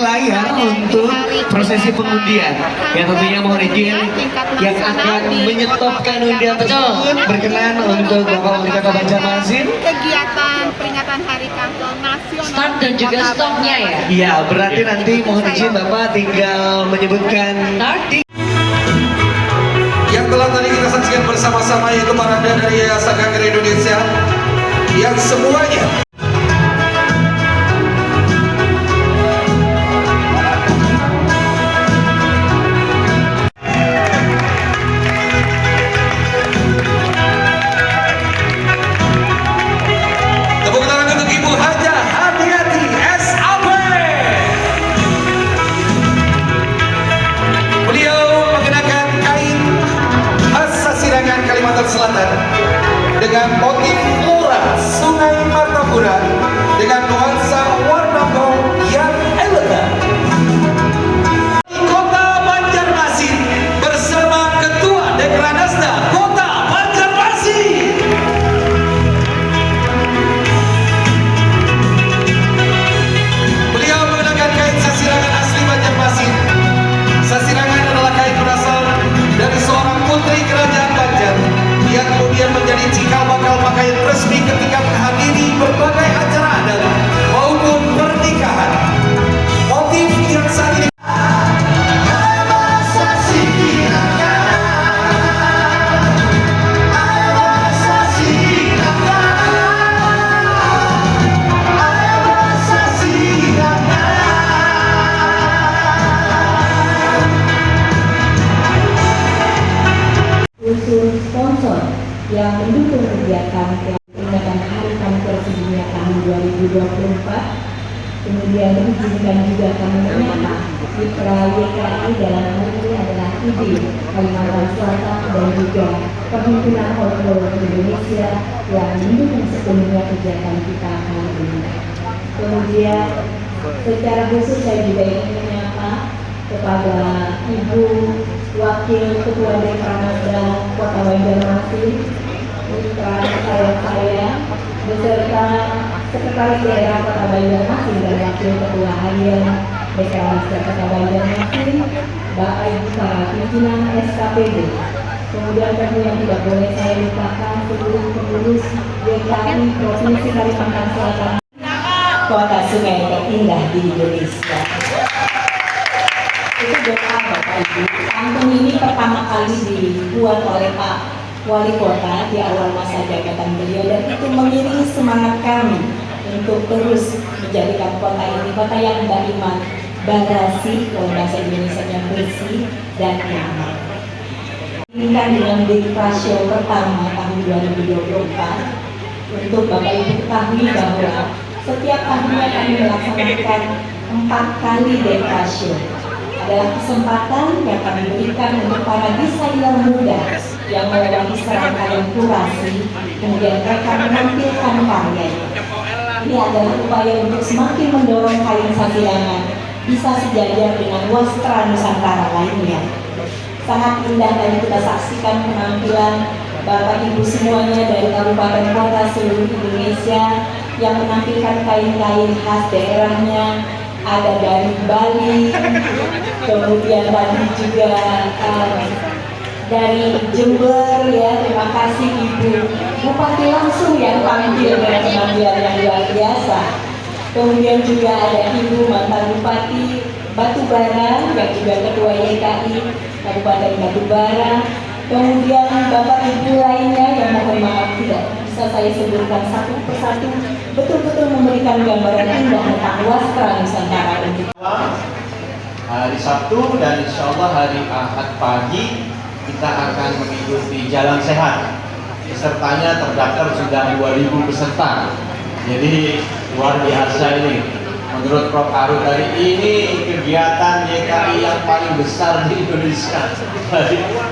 layar untuk prosesi pengundian. Ya tentunya mohon izin yang akan menyetopkan undian tersebut berkenan untuk Bapak Wali Kota Banjarmasin. Kegiatan peringatan Hari Kartun Nasional Start dan juga stopnya ya. Iya, berarti nanti mohon izin Bapak tinggal menyebutkan yang telah tadi kita saksikan bersama-sama, yaitu parade dari Yayasan Kanker Indonesia yang semuanya tepuk tangan untuk Ibu Haja Hadiati SAP. Beliau mengenakan kain khas Sasirangan Kalimantan Selatan dengan motif flora Sungai Martapura dengan nuansa warna gold yang elegan. Di Kota Banjarmasin bersama Ketua Dekranasda Kota Banjarmasin. Beliau mengenakan kain Sasirangan asli Banjarmasin. Sasirangan adalah kain berasal dari seorang putri kerajaan Banjar yang kemudian menjadi cikal bakal pakaian resmi ketika menghadiri berbagai acara adat maupun pernikahan. Motif yang saat ini unsur sponsor yang mendukung kegiatan peringatan Hari Kanker Sedunia tahun 2024. Kemudian diizinkan juga kami menyapa mitra YKI dalam hal ini adalah ID Kalimantan Selatan dan juga Perhimpunan Hortikultura Indonesia yang mendukung sepenuhnya kegiatan kita kali ini. Kemudian secara khusus saya juga ingin menyapa kepada Ibu Wakil Ketua Dekranasda Kota Banjarmasin, mitra saya beserta Sekretaris Daerah Kota Banjarmasin dan Wakil Ketua Harian Dekranasda Kota Banjarmasin, Bapak Ibu para pimpinan SKPD. Kemudian tentu yang tidak boleh saya lupakan seluruh pengurus DKI Provinsi Kalimantan Selatan, kota sungai terindah di Indonesia. Itu doa Bapak Ibu. Pantun ini pertama kali dibuat oleh Pak Wali Kota di awal masa jabatan beliau, dan itu mengiringi semangat kami untuk terus menjadikan kota ini kota yang beriman, barasi, kalau bahasa Indonesia yang bersih dan nyaman. Inginkan dengan Dekratio pertama tahun 2024 untuk Bapak Ibu ketahui bahwa setiap tahunnya kami melaksanakan 4 kali Dekratio. Adalah kesempatan yang kami berikan untuk para desainer muda yang melewati serangkaian kurasi, kemudian mereka menampilkan karyanya. Ini adalah upaya untuk semakin mendorong kain Sasirangan bisa sejajar dengan wastra Nusantara lainnya. Sangat indah tadi kita saksikan penampilan Bapak Ibu semuanya dari kabupaten kota seluruh Indonesia yang menampilkan kain-kain khas daerahnya. Ada dari Bali, kemudian tadi juga dari Jember ya. Terima kasih Ibu Bupati langsung yang tampil dengan penampilan yang luar biasa. Kemudian juga ada Ibu mantan Bupati Batubara yang juga Ketua YKI Kabupaten Batubara. Kemudian Bapak Ibu lainnya yang mohon maaf tidak bisa saya sebutkan satu persatu, betul-betul memberikan gambaran indah tentang wastra Nusantara ini. Hari Sabtu dan insya Allah hari Ahad pagi kita akan mengikuti Jalan Sehat. Pesertanya terdaftar sudah 2.000 peserta. Jadi luar biasa ini. Menurut Prof. Arut tadi, ini kegiatan YKI yang paling besar di Indonesia.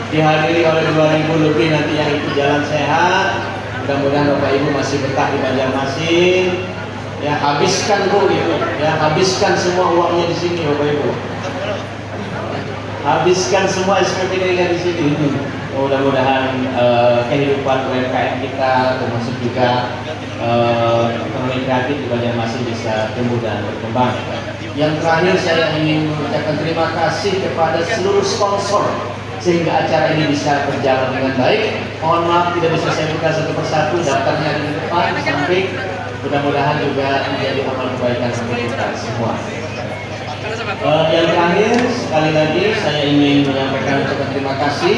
Dihadiri oleh 2.000 lebih nanti yang ikut Jalan Sehat. Mudah-mudahan Bapak Ibu masih betah di Banjarmasin. Ya, habiskan Bu gitu. Ya, habiskan semua uangnya di sini Bapak Ibu. Habiskan semua SPP-nya di sini. Mudah-mudahan kehidupan UMKM kita termasuk juga ekonomi kreatif di Banjarmasin bisa tumbuh dan berkembang. Yang terakhir saya ingin mengucapkan terima kasih kepada seluruh sponsor sehingga acara ini bisa berjalan dengan baik. Mohon maaf tidak bisa saya buka satu persatu, daftarnya di depan sampai mudah-mudahan juga menjadi amal kebaikan untuk kita semua. Yang terakhir sekali lagi saya ingin menyampaikan ucapan terima kasih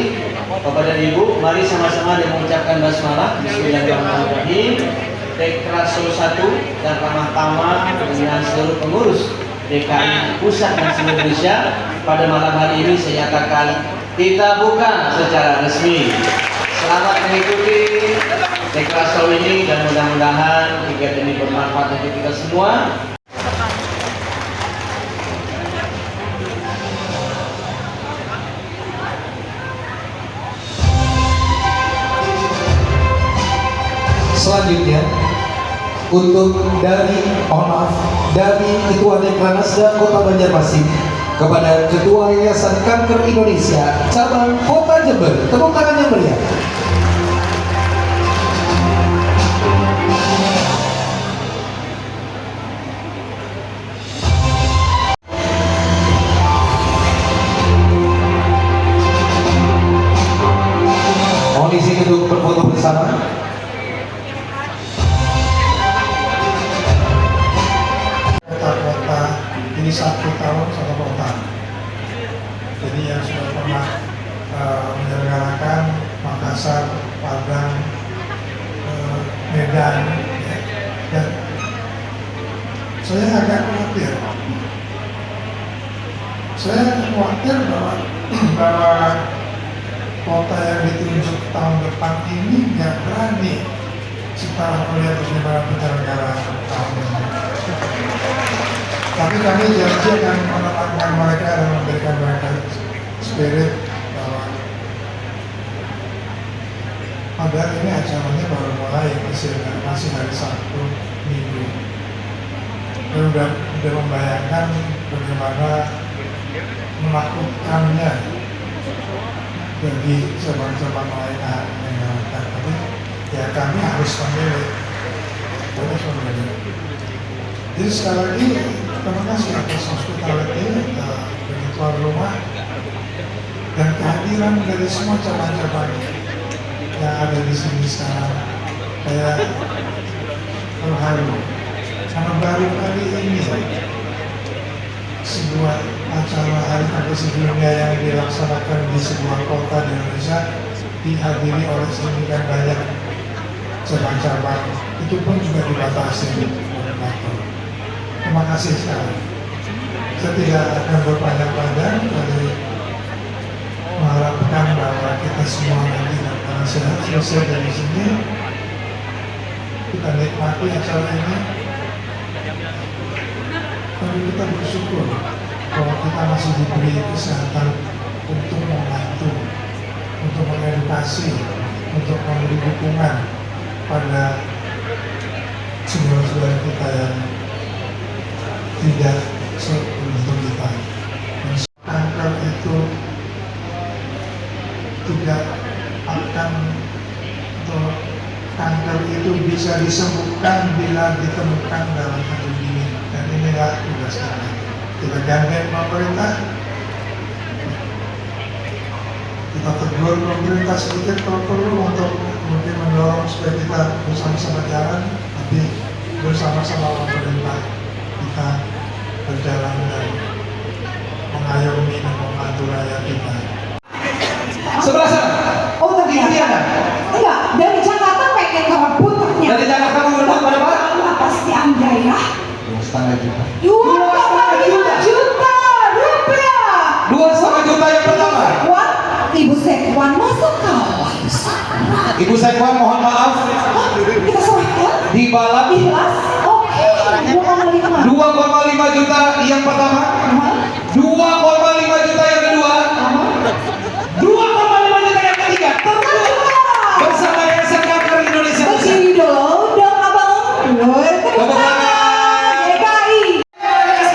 kepada Ibu. Mari sama-sama dia mengucapkan basmalah. Bismillahirrahmanirrahim. Dekraso 1 dan Ramah Tama dengan seluruh pengurus DKI Pusat dan seluruh Indonesia pada malam hari ini saya katakan kita buka secara resmi. Selamat mengikuti Dekraso ini dan mudah-mudahan kegiatan ini bermanfaat untuk kita semua. Selanjutnya untuk dari Ketua Dekranasda Kota Banjarmasin kepada Ketua Yayasan Kanker Indonesia Cabang Kota Jember, tepuk tangan yang meriah. Mohon izin untuk berfoto bersama. Kota ini 1 tahun 1 kota. Jadi yang sudah pernah menyelenggarakan Makassar, Padang, Medan, ya. Dan saya agak khawatir. Bahwa kota yang ditunjuk tahun depan ini nggak berani setelah melihat bagaimana penyelenggaraan tahun ini. Tapi kami janji akan menempatkan mereka dan memberikan mereka spirit bahwa padahal ini acaranya baru mulai, masih hari Sabtu Minggu. Dan udah membayangkan bagaimana menakutkannya bagi cabang-cabang lain yang menjalankan. Tapi ya kami harus memilih. Jadi sekali lagi terima kasih atas hospitality dari tuan rumah dan kehadiran dari semua cabang-cabang yang ada di sini sekarang. Saya terharu karena baru kali ini sebuah acara hari Kartini sebelumnya yang dilaksanakan di sebuah kota di Indonesia dihadiri oleh sedemikian banyak cabang-cabang, itu pun juga dibatasi oleh kantor. Terima kasih sekali. Saya tidak akan berpanjang-panjang, tapi mengharapkan bahwa kita semua nanti akan sehat selesai dari sini. Kita nikmati acara ini. Tapi kita bersyukur bahwa kita masih diberi kesehatan untuk membantu, untuk mengedukasi, untuk memberi dukungan pada saudara-saudara kita yang tidak seberuntung kita. Kanker itu tidak akan, atau kanker itu bisa disembuhkan bila ditemukan dalam satu dini. Dan inilah tugas kita. Kita gandeng pemerintah, kita tegur pemerintah sedikit kalau perlu untuk mungkin mendorong supaya kita bersama-sama jalan, tapi bersama-sama pemerintah kita berjalan dan mengayomi dan membantu rakyat kita. Sebelah sana. Oh ternyata. Enggak, dari Jakarta pengen ngerebut ternyata. Dari Jakarta mengerebut pada Pak? Pasti Anda ya. 2,5 juta. 2,5 juta rupiah. 2,5 juta yang pertama. Sekwan, Ibu Sekwan masuk kalah. Ibu Sekwan mohon maaf. Kita serahkan. Di balap Ikhlas. Oke. 2,5. 2,5 juta yang pertama. 2,5 juta yang kedua. 2,5 juta yang ketiga. Bersama Yayasan Kanker Indonesia. Berdiri dulu dong abang. Tepuk tangan. DKI.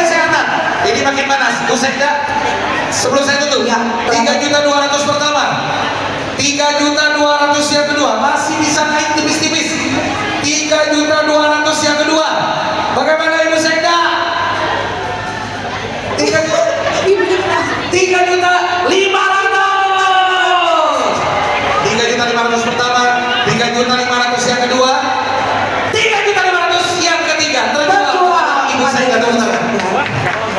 Kesehatan. Ini makin panas. Usekda. Sebelum saya tutup. 3.200.000 pertama. 3.200.000 yang kedua. Masih bisa naik tipis-tipis. 3.200.000 yang kedua. Bagaimana Ibu Sekda? 3.500.000 pertama, 3.500.000 yang kedua, 3.500.000 yang ketiga. Terjual. Ibu saya nggak tahu tangan.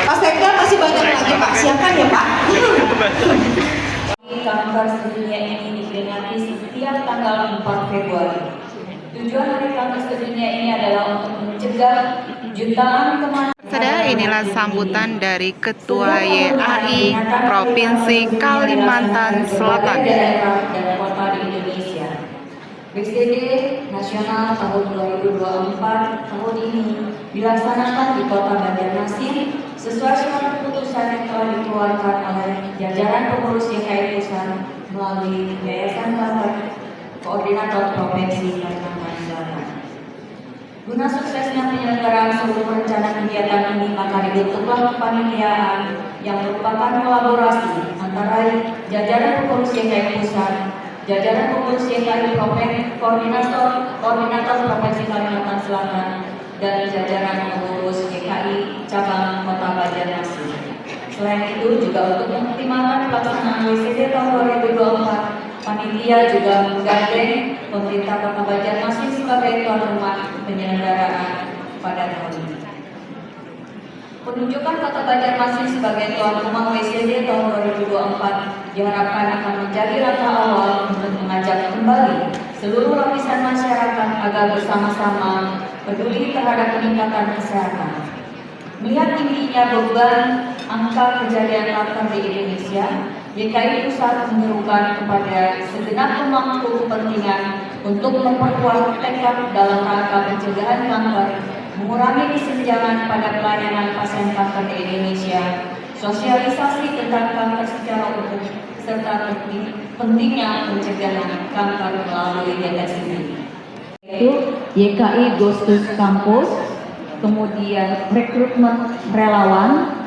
Pak Sekda masih banyak lagi Pak, siapkan ya Pak. Kanker sedunia ini diperingati setiap tanggal 4 Februari. Tujuan Hari Kanker Sedunia ini adalah untuk mencegah jutaan kematian. Saudara, inilah sambutan dari Ketua YAI Provinsi Kalimantan Selatan. Daerah dan kota di Indonesia. BCD Nasional tahun 2024 tahun ini dilaksanakan di Kota Banjarmasin sesuai surat keputusan yang telah dikeluarkan oleh jajaran pengurus YKI Pusat melalui Yayasan Kanker Koordinator Provinsi Kalimantan Selatan. Guna suksesnya penyelenggaraan seluruh rencana kegiatan ini, maka dibentuklah kepanitiaan yang merupakan kolaborasi antara jajaran pengurus YKI Pusat, jajaran pengurus YKI Provinsi, Koordinator Provinsi Kalimantan Selatan, dan jajaran pengurus YKI Cabang Kota Banjarmasin. Selain itu, juga untuk mengoptimalkan pelaksanaan WCD tahun 2024, panitia juga menggandeng pemerintah Kota Banjarmasin sebagai tuan rumah penyelenggaraan pada tahun ini. Penunjukan Kota Banjarmasin sebagai tuan rumah WCD tahun 2024 diharapkan akan menjadi langkah awal untuk mengajak kembali seluruh lapisan masyarakat agar bersama-sama peduli terhadap peningkatan kesehatan. Melihat tingginya beban angka kejadian kanker di Indonesia, YKI Pusat menyerukan kepada segenap pemangku kepentingan untuk memperkuat tekad dalam rangka pencegahan kanker, mengurangi kesenjangan pada pelayanan pasien kanker di Indonesia, sosialisasi tentang kanker secara umum, serta pentingnya pencegahan kanker melalui deteksi. Yaitu YKI Goes to Campus, kemudian rekrutmen relawan.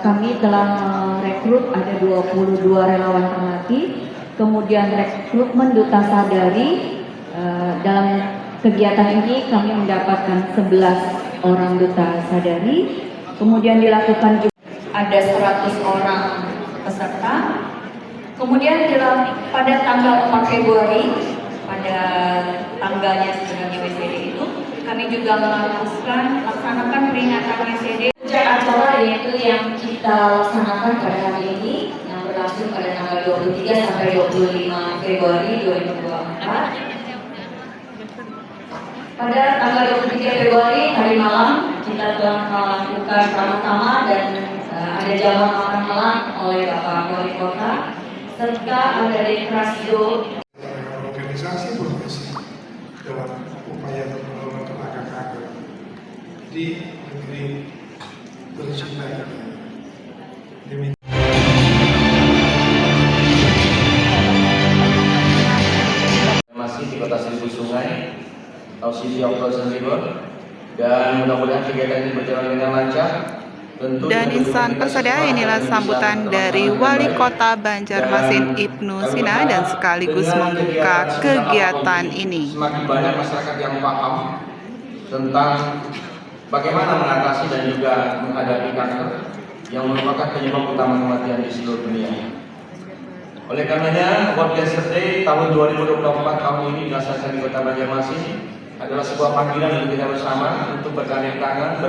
Kami telah merekrut ada 22 relawan terlatih, kemudian rekrutmen duta sadari. Dalam kegiatan ini kami mendapatkan 11 orang duta sadari, kemudian dilakukan juga ada 100 orang peserta. Kemudian pada tanggal 4 Februari, pada tanggalnya sebenarnya WCD itu, kami juga laksanakan peringatan WCD. Acara yaitu yang kita laksanakan pada hari ini yang berlangsung pada tanggal 23 sampai 25 Februari 2024. Pada tanggal 23 Februari hari malam kita telah melakukan sama-sama dan ada jamuan makan malam oleh Bapak Wali Kota serta ada dekorasi organisasi profesi dalam upaya menolong tenaga kanker di negeri tercinta kita. Masih di Kota Seribu Sungai, City of Frozen River, dan mudah-mudahan kegiatan ini berjalan dengan lancar. Dan insan persada, inilah sambutan dari Wali Kota Banjarmasin Ibnu Sina dan sekaligus membuka kegiatan ini. Semakin banyak masyarakat yang paham tentang bagaimana mengatasi dan juga menghadapi kanker yang merupakan penyebab utama kematian di seluruh dunia. Oleh karenanya, World Cancer Day tahun 2024 tahun ini dilaksanakan di Kota Banjarmasin adalah sebuah panggilan untuk kita bersama untuk bergandeng tangan,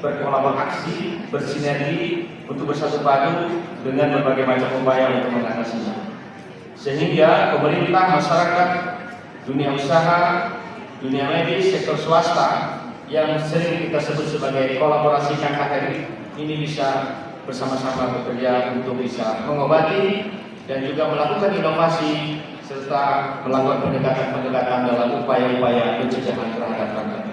berkolaborasi, bersinergi untuk bersatu padu dengan berbagai macam upaya untuk mengatasinya. Sehingga pemerintah, masyarakat, dunia usaha, dunia medis, sektor swasta yang sering kita sebut sebagai kolaborasi KKR ini bisa bersama-sama bekerja untuk bisa mengobati dan juga melakukan inovasi serta melakukan pendekatan-pendekatan dalam upaya-upaya pencegahan terhadap kanker.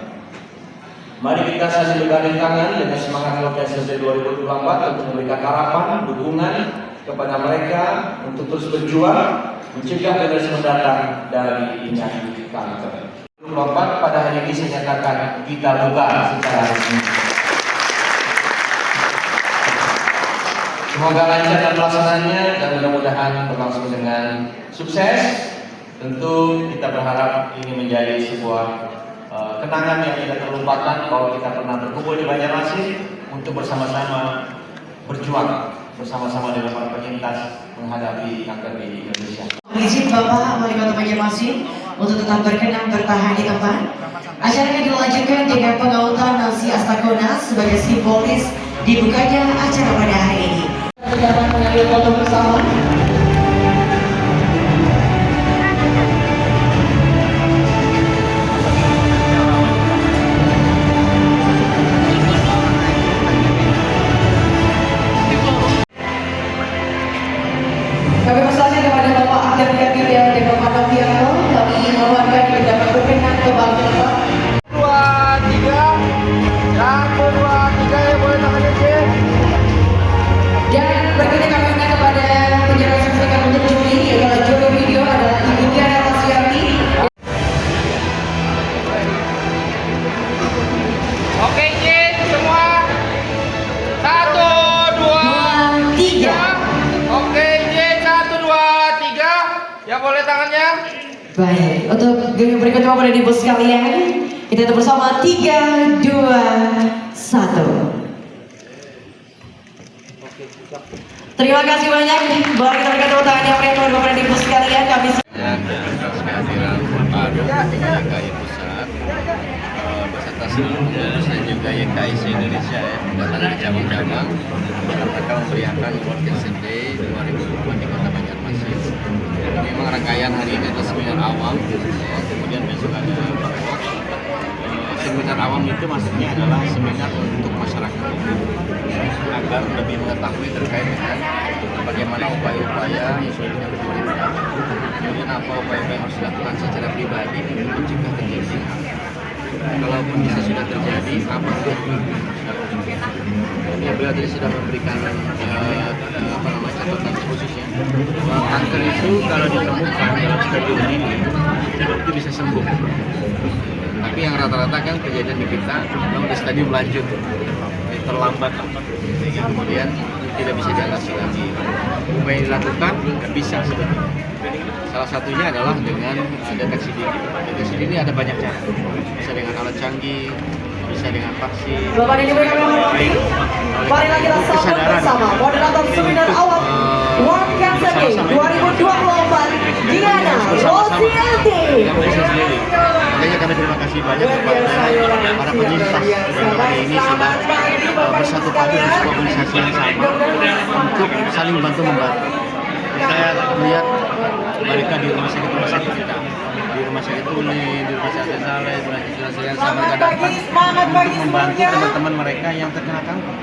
Mari kita saling bergandeng tangan dengan semangat World Cancer Day 2024 untuk memberikan harapan, dukungan kepada mereka untuk terus berjuang mencegah generasi mendatang dari penyakit kanker. 2024 pada hari ini saya nyatakan kita buka secara resmi. Semoga lancar dan pelaksanaannya dan mudah-mudahan berlangsung dengan sukses. Tentu kita berharap ini menjadi sebuah kenangan yang tidak terlupakan bahwa kita pernah berkumpul di Banjarmasin untuk bersama-sama berjuang bersama-sama dengan para penyintas menghadapi kanker di Indonesia. Izin Bapak Wali Kota Banjarmasin untuk tetap berkenan bertahan di tempat. Acara ini dilanjutkan dengan pengautan nasi astagona sebagai simbolis dibukanya acara pada hari ini. Pejabat mengambil foto bersama. Kami persilakan kepada Bapak Akhir Yakir dan Bapak Novianto. Kami ingin memohonkan yang dapat berkenan kembali ke tempat. 2, 3. 1, 2, 3 ya, boleh tangannya cek. Dan berikutnya kami undang kepada penjara saksikan untuk juri, yaitu juri video adalah Ibu Diana Tasyanti. Oke, izin semua. 1, 2, 3. Oke, izin 1, 2, 3. Ya, boleh tangannya. Baik, untuk game berikutnya Bapak dan Ibu sekalian, kita tetap bersama 3, 2, 1. Terima kasih banyak. Mari kita berikan tepuk tangan yang meriah kepada Bapak dan Ibu sekalian. Kami Kehadiran Pak YKI Pusat beserta seluruh pengurus dan juga YKI se-Indonesia ya, datang dari cabang-cabang dalam rangka memeriahkan World Cancer Day 2020 di Kota Banjarmasin. Memang rangkaian hari ini adalah seminar awam, ya, kemudian besok ada workshop. Seminar awam itu maksudnya adalah seminar untuk masyarakat agar lebih mengetahui terkait dengan bagaimana upaya-upaya yang sudah dilakukan pemerintah, kemudian apa upaya-upaya yang harus dilakukan secara pribadi untuk mencegah terjadi. Kalaupun bisa sudah terjadi, apa yang harus dilakukan? Jadi beliau tadi sudah memberikan catatan khususnya bahwa kanker itu kalau ditemukan dalam stadium ini itu bisa sembuh. Tapi yang rata-rata kan kejadian di kita memang di stadium lanjut, terlambat lah. Kemudian tidak bisa diatasi lagi. Upaya yang dilakukan bisa sebetulnya. Salah satunya adalah dengan deteksi dini. Deteksi dini ada banyak cara. Bisa dengan alat canggih, bisa dengan vaksin. Bapak dan Ibu yang menghormati, marilah kita sambut bersama moderator seminar awam World Cancer Day 2024, Diana Rosianti. Makanya kami terima kasih banyak kepada para penyintas yang hari ini sudah bersatu padu di sebuah organisasi yang sama untuk saling bantu membantu. Saya melihat mereka di rumah sakit kita, di rumah sakit Uni, di rumah sakit Saleh, di rumah sakit yang sama datang untuk membantu teman-teman mereka yang terkena kanker.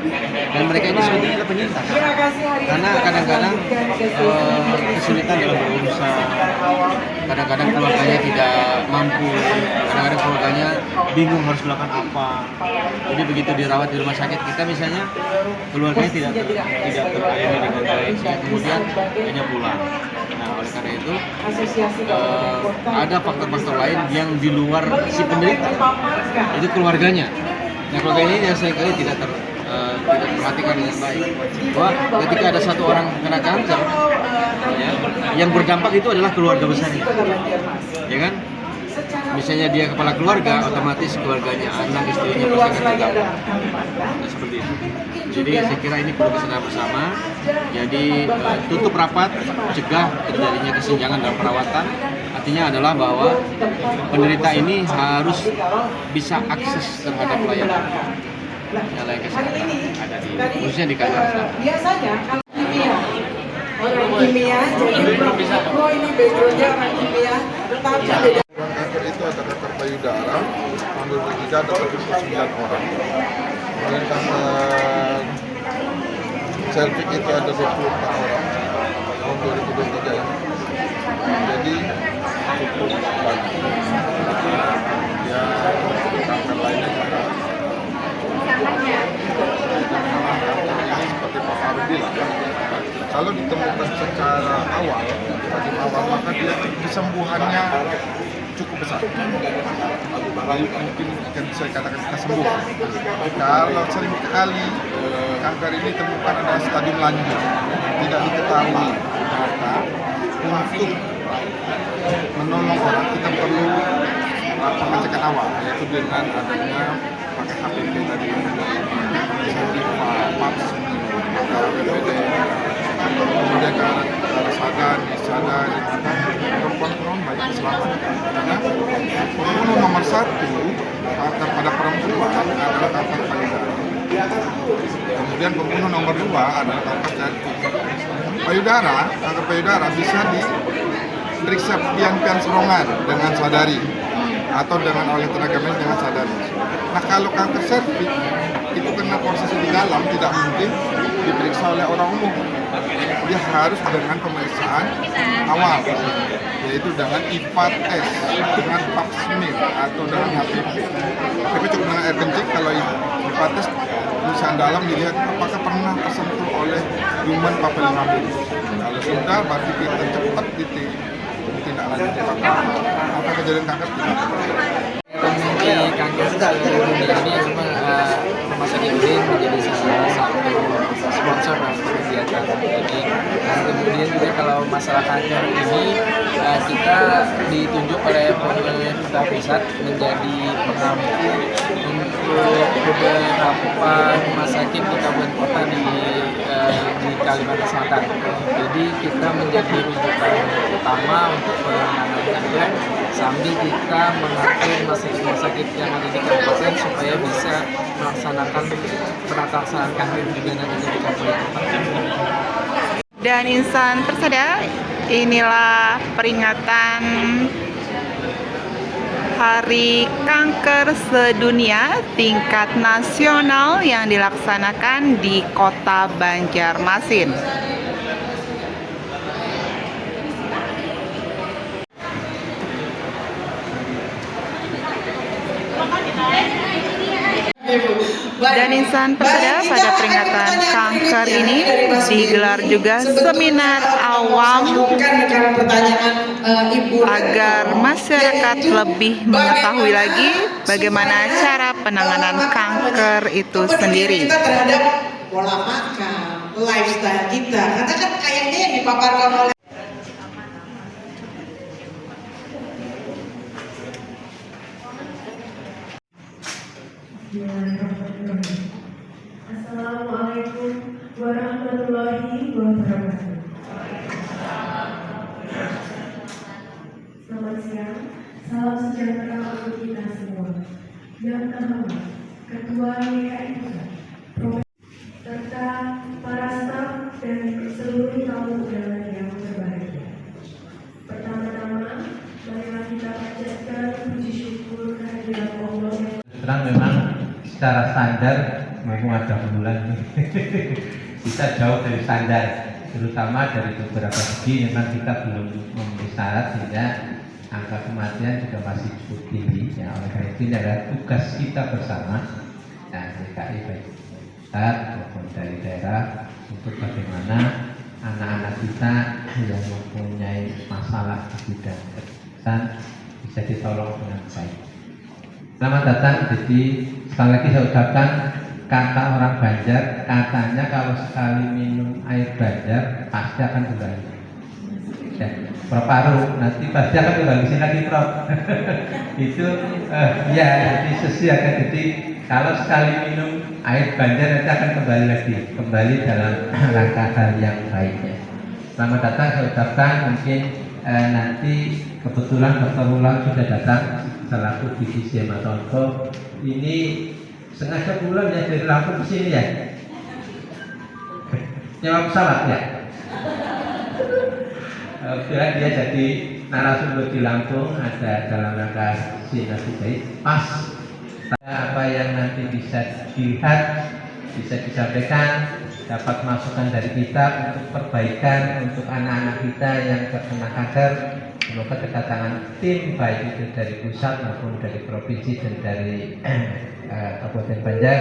Dan mereka ini sebenarnya adalah penyintas. Karena kadang-kadang kesulitan dalam berusaha, kadang-kadang keluarganya tidak mampu, kadang-kadang keluarganya bingung harus melakukan apa. Jadi begitu dirawat di rumah sakit kita misalnya, keluarganya tidak terlayani dengan baik, sehingga kemudian hanya pulang. Nah, oleh karena itu ada faktor-faktor lain yang di luar si penderita, itu keluarganya. Nah, keluarga ini yang seringkali tidak terperhatikan dengan baik. Bahwa ketika ada satu orang kena kanker, ya, yang berdampak itu adalah keluarga besarnya, ya kan? Misalnya dia kepala keluarga, otomatis keluarganya, anak, istrinya pasti akan terdampak. Nah, seperti itu. Jadi saya kira ini perlu kesadaran bersama. Jadi tutup rapat, cegah terjadinya kesenjangan dalam perawatan. Artinya adalah bahwa penderita ini harus bisa akses terhadap layanan kesehatan ada di khususnya di Kalimantan. Biasanya kalau kimia, orang kimia jadi ini backgroundnya orang kimia, tapi beda. Kanker itu ada kanker payudara, tahun 2003 ada 39 orang. Kemudian kanker cervix itu ada 24 orang tahun 2023 ya. Jadi cukup banyak. Ya kanker lainnya juga. Seperti Pak Farid bilang, kalau ditemukan secara awal, maka dia kesembuhannya cukup besar. Mungkin akan bisa dikatakan kita sembuh. Kalau seringkali kanker ini ditemukan ada stadium lanjut, tidak diketahui, maka untuk menolong orang kita perlu pengecekan awal, yaitu dengan adanya pakai HPV tadi. Sativa, Paps, maka BPD, kemudian ke arah Sadan, Sadar, maka perempuan-perempuan banyak diselamatkan. Karena pembunuh nomor 1 pada perempuan adalah kanker payudara. Kemudian pembunuh nomor 2 adalah kanker jantung. Kanker payudara bisa diperiksa pian-pian serongan dengan sadari atau oleh tenaga medis dengan sadari. Nah, kalau kanker serviks itu karena prosesnya di dalam tidak mungkin diperiksa oleh orang umum. Dia harus dengan pemeriksaan awal, yaitu dengan IPA test, dengan pap smear atau dengan HPV. Tapi cukup dengan air kencing. Kalau IPA test pemeriksaan dalam dilihat apakah pernah tersentuh oleh human papillomavirus. Kalau sudah, berarti kita cepat ditindaklanjuti maka kejadian kanker tidak terjadi. Komite kanker dunia ini memang Rumah Sakit Udin menjadi salah satu sponsor dalam kegiatan. Jadi kemudian juga kalau masalah kanker ini kita ditunjuk oleh pemerintah pusat menjadi pengampu untuk beberapa rumah sakit di kabupaten kota di Kalimantan Selatan. Jadi kita menjadi rujukan utama untuk penanganan kanker sambil kita mengatur rumah sakit yang ada di kabupaten supaya bisa melaksanakan penataksaan kanker juga nanti di kabupaten kota. Dan insan persada, inilah peringatan Hari Kanker Sedunia tingkat nasional yang dilaksanakan di Kota Banjarmasin. Dan insan persada, pada peringatan kanker ini digelar juga seminar awam agar masyarakat lebih mengetahui lagi bagaimana cara penanganan kanker itu sendiri. Terhadap pola makan, lifestyle kita, karena kan kayaknya yang dipaparkan oleh Assalamualaikum warahmatullahi wabarakatuh. Selamat siang, salam sejahtera untuk kita semua. Yang pertama, Ketua YKI Pusat, serta para staf dan seluruh tamu undangan yang berbahagia. Pertama-tama, marilah kita panjatkan puji syukur kehadirat Allah yang terang memang secara standar memang ada bulan kita jauh dari standar, terutama dari beberapa segi memang kita belum memenuhi syarat sehingga angka kematian juga masih cukup tinggi. Ya, oleh karena itu ini adalah tugas kita bersama DKI baik pusat maupun dari daerah untuk bagaimana anak-anak kita yang mempunyai masalah di bidang kesehatan bisa ditolong dengan baik. Selamat datang. Jadi sekali lagi saya ucapkan, kata orang Banjar, katanya kalau sekali minum air Banjar pasti akan kembali. Ya, Prof Paru nanti pasti akan kembali sini lagi Prof. Itu ya, jadi sesuai. Jadi kalau sekali minum air Banjar nanti akan kembali dalam rangka hal yang baiknya. Selamat datang saya ucapkan. Mungkin nanti kebetulan Dr. Wulan sudah datang selaku divisi hematologi. Ini sengaja pulang ya dari Lampung ke sini ya. Nyewa pesawat ya. Dia jadi narasumber di Lampung, ada dalam rangka sinasibait pas apa yang nanti bisa dilihat, bisa disampaikan, dapat masukan dari kita untuk perbaikan untuk anak-anak kita yang terkena kanker. Semoga kedatangan tim baik itu dari pusat maupun dari provinsi dan dari Kabupaten Banjar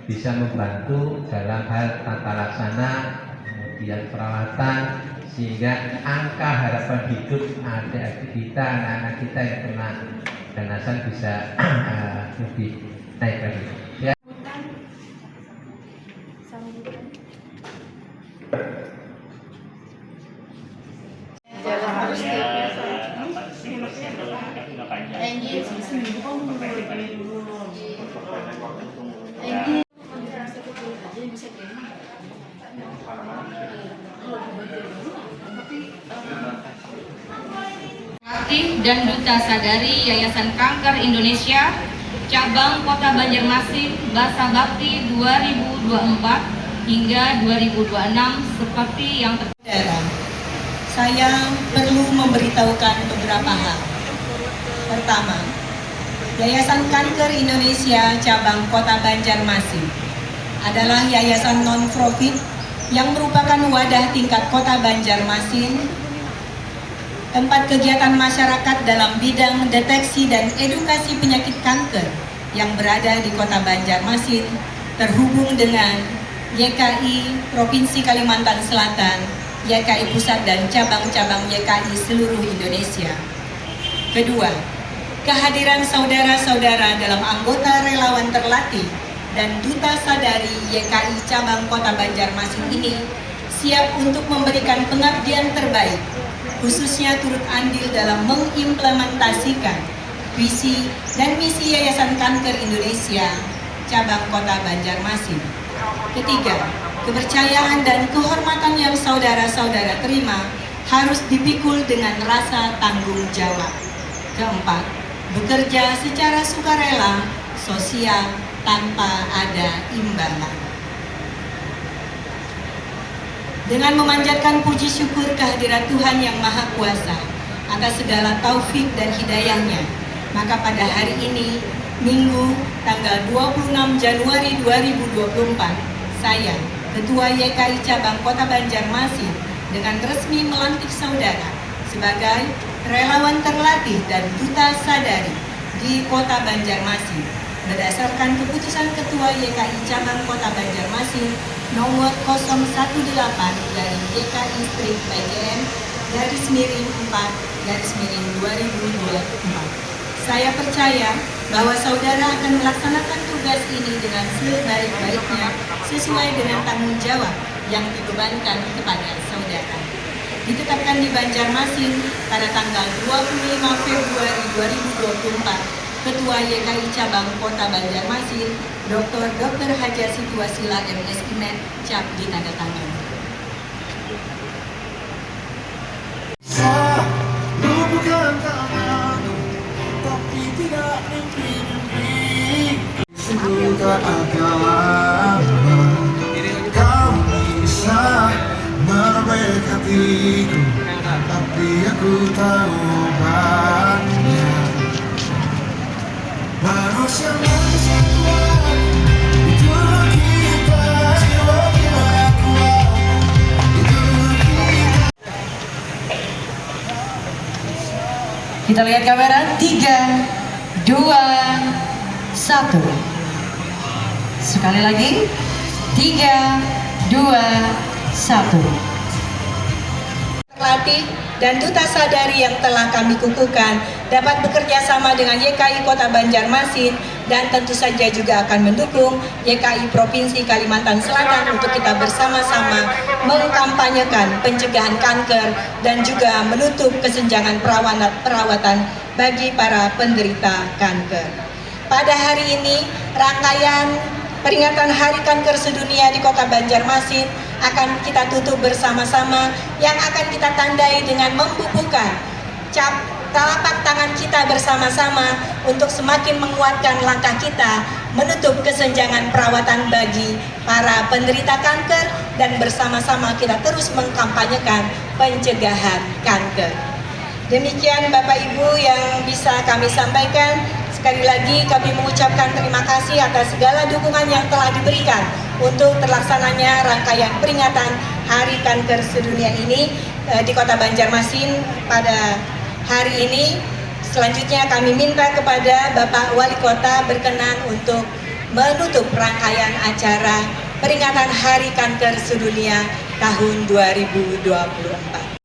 bisa membantu dalam hal tata laksana, kemudian perawatan, sehingga angka harapan hidup adik-adik kita, anak-anak kita yang kena ganasan bisa lebih naik lagi. Ya. Terlatih dan Duta Sadari Yayasan Kanker Indonesia Cabang Kota Banjarmasin Basa Bakti 2024 hingga 2026 seperti yang Saudara, saya perlu memberitahukan beberapa hal. Pertama, Yayasan Kanker Indonesia Cabang Kota Banjarmasin adalah yayasan non-profit yang merupakan wadah tingkat Kota Banjarmasin, tempat kegiatan masyarakat dalam bidang deteksi dan edukasi penyakit kanker yang berada di Kota Banjarmasin terhubung dengan YKI Provinsi Kalimantan Selatan, YKI Pusat dan cabang-cabang YKI seluruh Indonesia. Kedua, kehadiran saudara-saudara dalam anggota relawan terlatih dan Duta Sadari YKI Cabang Kota Banjarmasin ini siap untuk memberikan pengabdian terbaik, khususnya turut andil dalam mengimplementasikan visi dan misi Yayasan Kanker Indonesia Cabang Kota Banjarmasin. Ketiga, kepercayaan dan kehormatan yang saudara-saudara terima harus dipikul dengan rasa tanggung jawab. Keempat, bekerja secara sukarela, sosial, tanpa ada imbalan. Dengan memanjatkan puji syukur kehadirat Tuhan Yang Maha Kuasa atas segala taufik dan hidayahnya, maka pada hari ini, Minggu, tanggal 26 Januari 2024, saya, Ketua YKI Cabang Kota Banjarmasin, dengan resmi melantik saudara sebagai relawan terlatih dan Duta Sadari di Kota Banjarmasin berdasarkan keputusan Ketua YKI Cabang Kota Banjarmasin nomor 018 dari YKI Strip BJM _4/2024. Saya percaya bahwa saudara akan melaksanakan tugas ini dengan sebaik-baiknya sesuai dengan tanggung jawab yang dibebankan kepada saudara. Ditetapkan di Banjarmasin pada tanggal 25 Februari 2024, Ketua YKI Cabang Kota Banjarmasin, Dr. Haja Situasila MSI Med, cap ditandatangani. Bukan agama, kau bisa merobek hatiku, tapi aku tahu banyak manusia kuat, itu kita, jiwa kuat, itu kita. Kita lihat kamera, 3, 2, 1. Sekali lagi, 3, 2, 1. Terlatih dan Duta Sadari yang telah kami kukuhkan dapat bekerja sama dengan YKI Kota Banjarmasin dan tentu saja juga akan mendukung YKI Provinsi Kalimantan Selatan untuk kita bersama-sama mengkampanyekan pencegahan kanker dan juga menutup kesenjangan perawatan bagi para penderita kanker. Pada hari ini, rangkaian peringatan Hari Kanker Sedunia di Kota Banjarmasin akan kita tutup bersama-sama yang akan kita tandai dengan membubuhkan telapak tangan kita bersama-sama untuk semakin menguatkan langkah kita menutup kesenjangan perawatan bagi para penderita kanker dan bersama-sama kita terus mengkampanyekan pencegahan kanker. Demikian Bapak Ibu yang bisa kami sampaikan. Sekali lagi kami mengucapkan terima kasih atas segala dukungan yang telah diberikan untuk terlaksananya rangkaian peringatan Hari Kanker Sedunia ini di Kota Banjarmasin pada hari ini. Selanjutnya kami minta kepada Bapak Wali Kota berkenan untuk menutup rangkaian acara peringatan Hari Kanker Sedunia tahun 2024.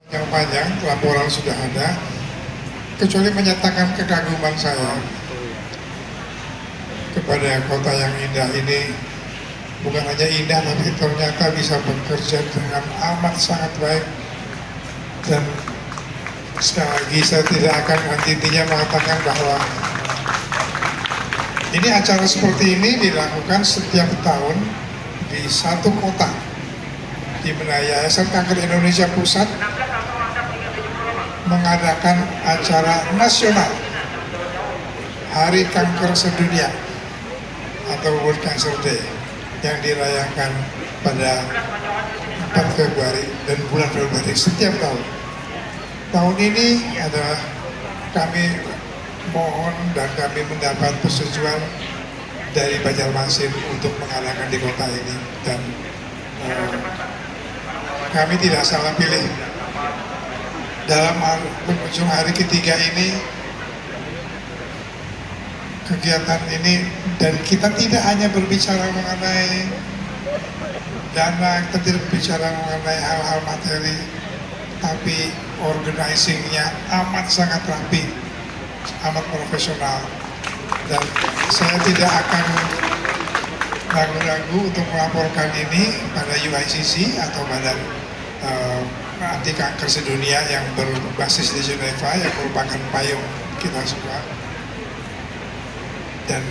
Yang panjang, laporan sudah ada, kecuali menyatakan kekaguman saya kepada kota yang indah ini. Bukan hanya indah, tapi ternyata bisa bekerja dengan amat sangat baik. Dan sekali lagi saya tidak akan intinya mengatakan bahwa ini acara seperti ini dilakukan setiap tahun di satu kota, di mana Yayasan Kanker Indonesia Pusat mengadakan acara nasional Hari Kanker Sedunia atau World Cancer Day yang dirayakan pada 4 Februari dan bulan Februari setiap tahun. Tahun ini adalah kami mohon dan kami mendapat persetujuan dari Banjarmasin untuk mengadakan di kota ini, dan kami tidak salah pilih. Dalam penghujung hari ketiga ini, kegiatan ini, dan kita tidak hanya berbicara mengenai dana, kita tidak berbicara mengenai hal-hal materi, tapi organizingnya amat sangat rapi, amat profesional, dan saya tidak akan ragu-ragu untuk melaporkan ini pada UICC atau Badan Anti Kanker Sedunia yang berbasis di Geneva, yang merupakan payung kita semua. Dan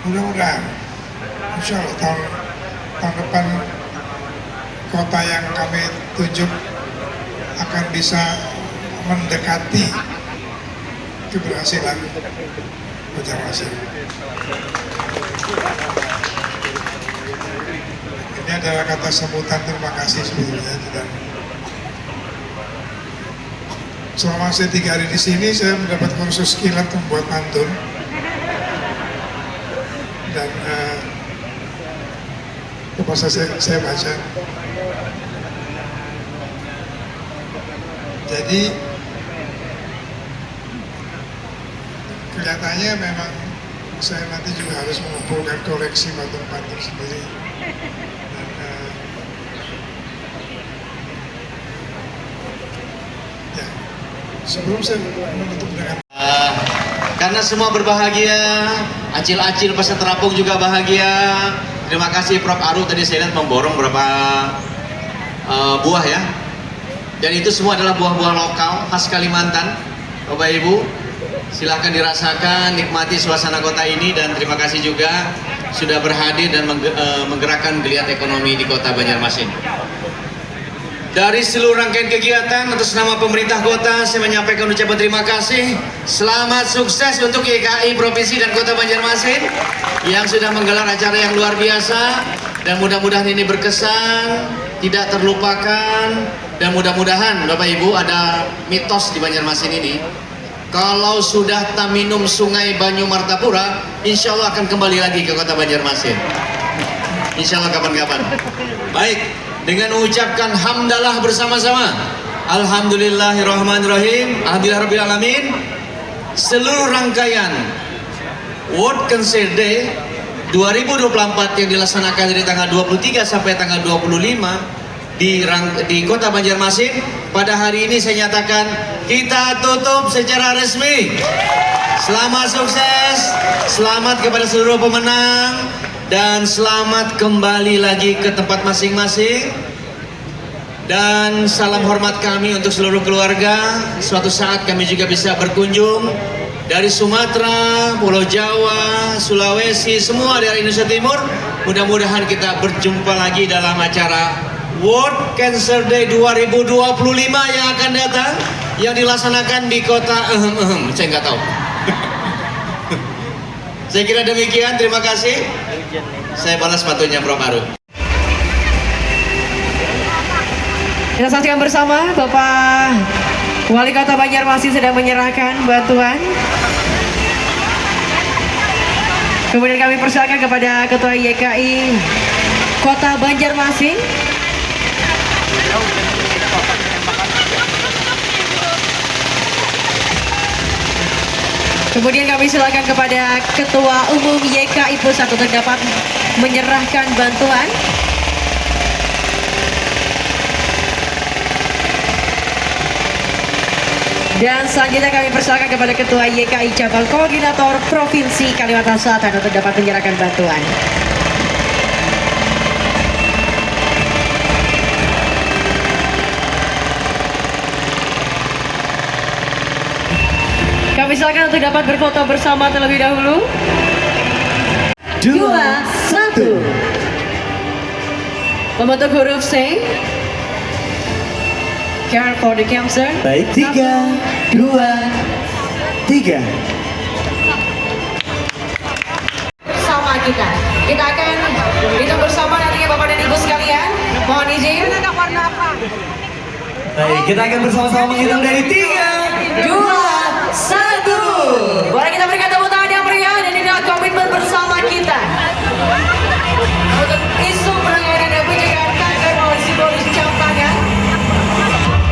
mudah-mudahan insya Allah tahun depan kota yang kami tunjuk akan bisa mendekati keberhasilan Banjarmasin. Ini adalah kata sambutan terima kasih sebetulnya, dan selama saya 3 hari di sini saya mendapat kursus kilat membuat pantun, dan terpaksa saya baca. Jadi kelihatannya memang saya nanti juga harus mengumpulkan koleksi pantun-pantun sendiri. Dan ya, sebelum saya menutup dengan karena semua berbahagia, acil-acil peserta terapung juga bahagia. Terima kasih Prof. Aru, tadi saya lihat memborong beberapa buah ya. Dan itu semua adalah buah-buah lokal khas Kalimantan. Bapak Ibu, silahkan dirasakan, nikmati suasana kota ini, dan terima kasih juga sudah berhadir dan menggerakkan geliat ekonomi di kota Banjarmasin. Dari seluruh rangkaian kegiatan, atas nama pemerintah kota, saya menyampaikan ucapan terima kasih. Selamat sukses untuk YKI Provinsi dan Kota Banjarmasin yang sudah menggelar acara yang luar biasa, dan mudah-mudahan ini berkesan, tidak terlupakan, dan mudah-mudahan Bapak Ibu, ada mitos di Banjarmasin ini. Kalau sudah tak minum sungai Banyu Martapura, insya Allah akan kembali lagi ke Kota Banjarmasin. Insya Allah kapan-kapan. Baik, dengan mengucapkan hamdalah bersama-sama, alhamdulillahirrahmanirrahim, alhamdulillahirrahmanirrahim, seluruh rangkaian World Cancer Day 2024 yang dilaksanakan dari tanggal 23 sampai tanggal 25 di Kota Banjarmasin, pada hari ini saya nyatakan kita tutup secara resmi. Selamat sukses, selamat kepada seluruh pemenang, dan selamat kembali lagi ke tempat masing-masing. Dan salam hormat kami untuk seluruh keluarga. Suatu saat kami juga bisa berkunjung dari Sumatera, Pulau Jawa, Sulawesi, semua dari Indonesia Timur. Mudah-mudahan kita berjumpa lagi dalam acara World Cancer Day 2025 yang akan datang, yang dilaksanakan di kota saya nggak tahu. Saya kira demikian, terima kasih. Saya balas pantunnya Prof. Aru. Kita saksikan bersama Bapak Wali Kota Banjarmasin sedang menyerahkan bantuan. Kemudian kami persilakan kepada Ketua YKI Kota Banjarmasin. Kemudian kami silakan kepada Ketua Umum YKI Pusat untuk dapat menyerahkan bantuan. Dan selanjutnya kami persilakan kepada Ketua YKI Cabang Koordinator Provinsi Kalimantan Selatan untuk dapat menyerahkan bantuan. Kami silakan untuk dapat berfoto bersama terlebih dahulu. 2, 1. Membentuk huruf C. prepare for the cancer. Baik, 3, 2, 3. Bersama kita akan hitung bersama nantinya Bapak dan Ibu sekalian. Mohon izin. Baik, kita akan bersama-sama menghitung dari 3, 2, 1. Boleh kita berikan tepuk tangan yang meriah dan ini adalah komitmen bersama kita untuk isu penanganan dan pencegahan kanker melalui simbolis jam tangan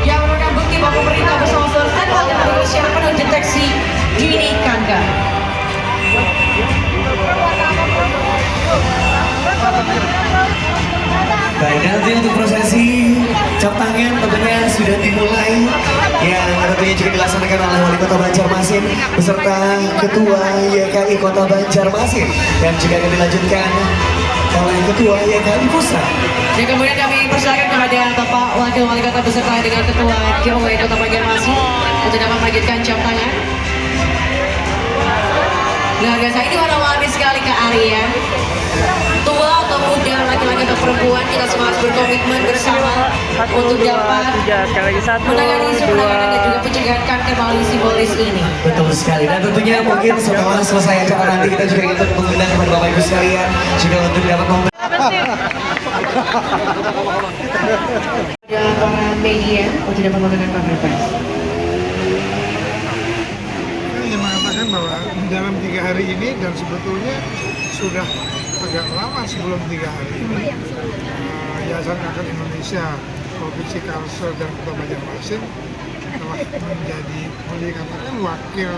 yang merupakan bukti bahwa pemerintah bersama seluruh stakeholder mendukung secara penuh deteksi dini kanker. Baik, nanti untuk prosesi cap tangan tentunya sudah dimulai yang tentunya juga dilaksanakan oleh Wali Kota Banjarmasin beserta Ketua YKI Kota Banjarmasin dan juga akan dilanjutkan oleh Ketua YKI Pusat. Dan kemudian kami persilakan kepada Bapak Wakil Wali Kota beserta dengan Ketua JOW Kota Banjarmasin untuk dapat melanjutkan cap tangan. Luar biasa, ini warna-warni sekali Kak Arya. Tua atau muda, laki-laki atau perempuan, kita semua harus berkomitmen bersama untuk dapat menangani isu penanganan dan juga pencegahan kanker melalui simbolis ini. Betul sekali, dan tentunya mungkin setelah selesai acara nanti kita juga ingin mengundang kepada Bapak Ibu sekalian juga untuk dapat para media untuk dapat menggunakan konferensi. Saya ingin mengatakan bahwa dalam 3 hari ini dan sebetulnya sudah agak lama sebelum 3 hari ini Yayasan Kanker Indonesia, Provinsi Kalsel dan Kota Banjarmasin telah menjadi, boleh dikatakan, wakil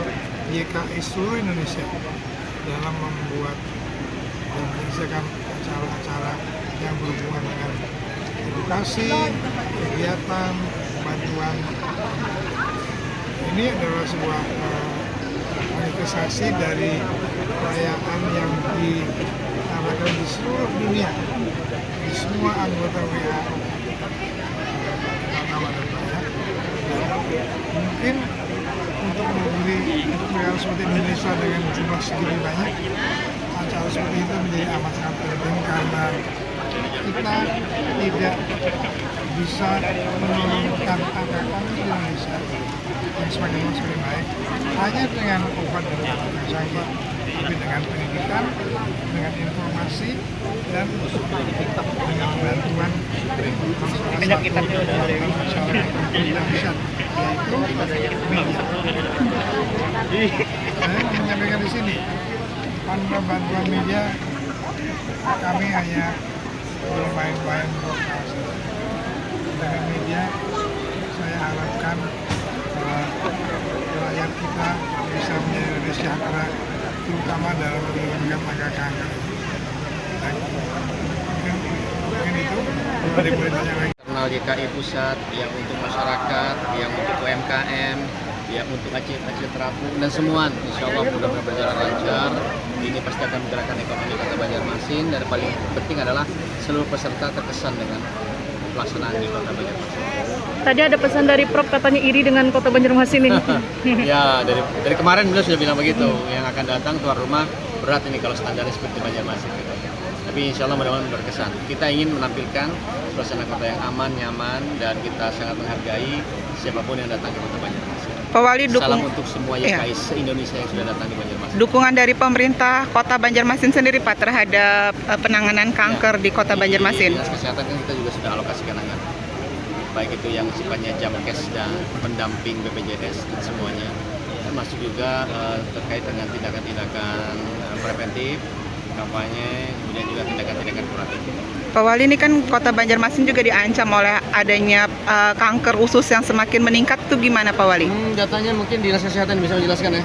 YKI seluruh Indonesia dalam membuat dan menyelenggarakan acara-acara yang berhubungan dengan edukasi, kegiatan, bantuan. Ini adalah sebuah manifestasi dari perayaan yang diadakan di seluruh dunia, di semua anggota WHO. Mungkin untuk negara seperti Indonesia dengan jumlah segini banyak, acara seperti itu menjadi amat sangat penting karena kita tidak bisa menurunkan angka kanker di Indonesia yang semakin lama semakin baik hanya dengan obat dan obatan saja, tapi dengan pendidikan, dengan informasi, dan dengan bantuan masyarakat yang bisa, yaitu media. Saya menyampaikan di sini, tanpa bantuan media kami hanya bermain-main lokal. Dengan media, saya harapkan rakyat kita bisa menjadi lebih sejahtera, terutama dalam menurunkan angka kanker. Mungkin itu, boleh tanya lagi. Internal YKI Pusat, yang untuk masyarakat, yang untuk UMKM, yang untuk acil terapung dan semua, insya Allah mudah-mudahan berjalan lancar. Ini pasti akan menggerakkan ekonomi Kota Banjarmasin, dan paling penting adalah seluruh peserta terkesan dengan pelaksanaan di Kota Banjarmasin. Tadi ada pesan dari Prof katanya iri dengan Kota Banjarmasin ini. Ya, dari kemarin beliau sudah bilang begitu. Yang akan datang tuan rumah berat ini kalau standarnya seperti Banjarmasin. Tapi insya Allah mudah-mudahan berkesan. Kita ingin menampilkan suasana kota yang aman, nyaman, dan kita sangat menghargai siapapun yang datang ke Kota Banjarmasin. Pak Wali, salam untuk semua YKI se-Indonesia yang sudah datang di Banjarmasin. Dukungan dari pemerintah Kota Banjarmasin sendiri Pak terhadap penanganan kanker di Kota Banjarmasin. Dinas Kesehatan kan kita juga sudah alokasikan anggaran, baik itu yang sifatnya jamkes dan pendamping BPJS dan semuanya, termasuk juga terkait dengan tindakan-tindakan preventif, kampanye, kemudian juga tindakan-tindakan kuratif. Pak Wali, ini kan Kota Banjarmasin juga diancam oleh adanya kanker usus yang semakin meningkat, tuh gimana Pak Wali? Datanya mungkin Dinas Kesehatan bisa menjelaskan ya.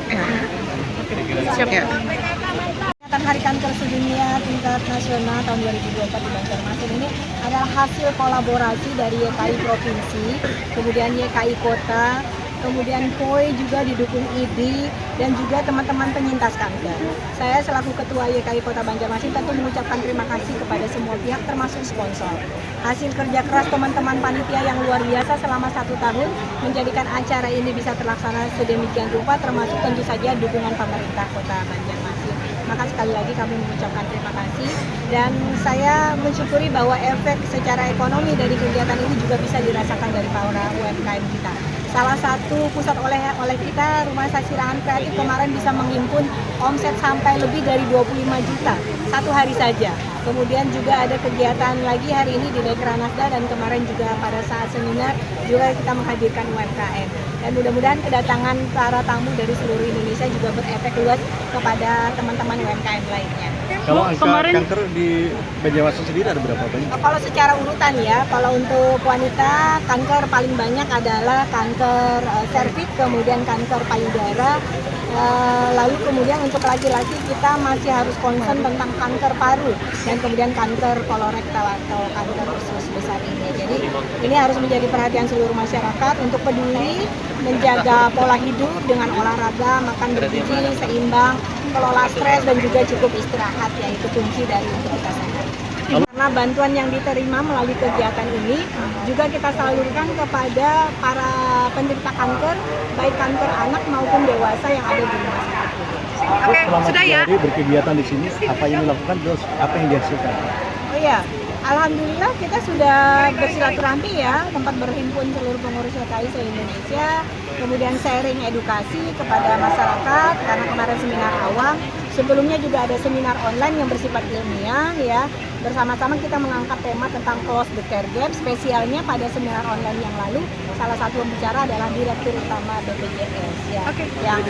Siap ya. Peringatan Hari Kanker Sedunia tingkat nasional tahun 2024 di Banjarmasin ini adalah hasil kolaborasi dari YKI Provinsi, kemudian YKI Kota, kemudian POI juga didukung ID, dan juga teman-teman penyintas kanker. Saya selaku Ketua YKI Kota Banjarmasin tentu mengucapkan terima kasih kepada semua pihak termasuk sponsor. Hasil kerja keras teman-teman panitia yang luar biasa selama 1 tahun menjadikan acara ini bisa terlaksana sedemikian rupa, termasuk tentu saja dukungan pemerintah Kota Banjarmasin. Maka sekali lagi kami mengucapkan terima kasih dan saya mensyukuri bahwa efek secara ekonomi dari kegiatan ini juga bisa dirasakan dari para UMKM kita. Salah satu pusat oleh kita, Rumah Sasirangan Kreatif kemarin bisa menghimpun omset sampai lebih dari 25 juta satu hari saja. Kemudian juga ada kegiatan lagi hari ini di Dekranasda dan kemarin juga pada saat seminar juga kita menghadirkan UMKM. Dan mudah-mudahan kedatangan para tamu dari seluruh Indonesia juga berefek luas kepada teman-teman UMKM lainnya. Kalau angka kanker di Banjarmasin sendiri ada berapa banyak? Kalau secara urutan ya, kalau untuk wanita kanker paling banyak adalah kanker serviks, kemudian kanker payudara, lalu kemudian untuk laki-laki kita masih harus concern tentang kanker paru dan kemudian kanker kolorektal atau kanker usus besar ini. Jadi ini harus menjadi perhatian seluruh masyarakat untuk peduli, menjaga pola hidup dengan olahraga, makan bergizi, seimbang, kelola stres dan juga cukup istirahat, yaitu kunci dari untuk kita sehat. Karena bantuan yang diterima melalui kegiatan ini juga kita salurkan kepada para penderita kanker, baik kanker anak maupun dewasa yang ada di rumah sakit. Oke, sudah ya. Berkegiatan di sini, apa yang dilakukan, terus apa yang dihasilkan? Oh iya, alhamdulillah kita sudah bersilaturahmi ya, tempat berhimpun seluruh pengurus YKI se-Indonesia, kemudian sharing edukasi kepada masyarakat karena kemarin seminar awam. Sebelumnya juga ada seminar online yang bersifat ilmiah ya. Bersama-sama kita mengangkat tema tentang close the care gap. Spesialnya pada seminar online yang lalu, salah satu pembicara adalah Direktur Utama BPJS ya, yang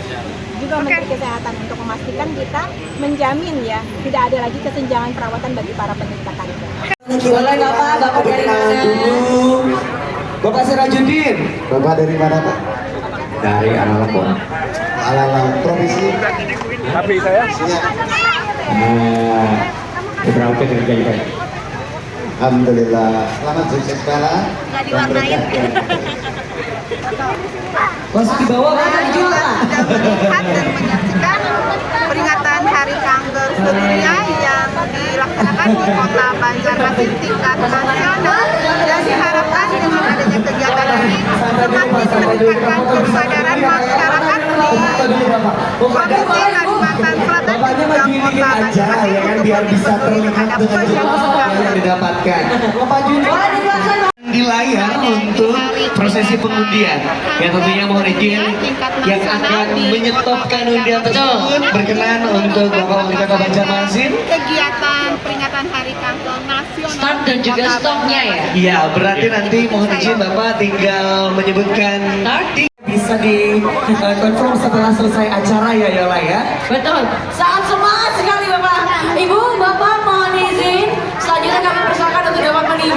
juga Menteri Kesehatan untuk memastikan kita menjamin ya tidak ada lagi kesenjangan perawatan bagi para penderita kanker. Boleh Bapak dari mana? Bapak Sirajudin. Bapak dari mana Pak? Dari Analapon. Alalam provinsi. Tapi saya? Beberapa kerja. Alhamdulillah. Selamat sukses kala. Nggak diwarnain. Masih di bawah kan juga. Melihat dan menyaksikan peringatan Hari Kanker Sedunia yang dilaksanakan di Kota Banjarmasin tingkat nasional dan diharapkan dengan adanya kegiatan ini semakin meningkatkan kesadaran masyarakat di Provinsi Kalimantan Selatan dan juga Kota Banjarmasin ya kan biar bisa terlihat dengan jumlah yang didapatkan. Di layar untuk prosesi pengundian yang tentunya mohon izin yang akan menyetopkan undian tersebut berkenan untuk Bapak Wali Kota Banjarmasin. Kegiatan peringatan Hari Kanker Nasional Start dan juga stopnya ya. Iya, berarti nanti mohon izin Bapak tinggal menyebutkan bisa di confirm setelah selesai acara ya Yola ya. Betul. Saat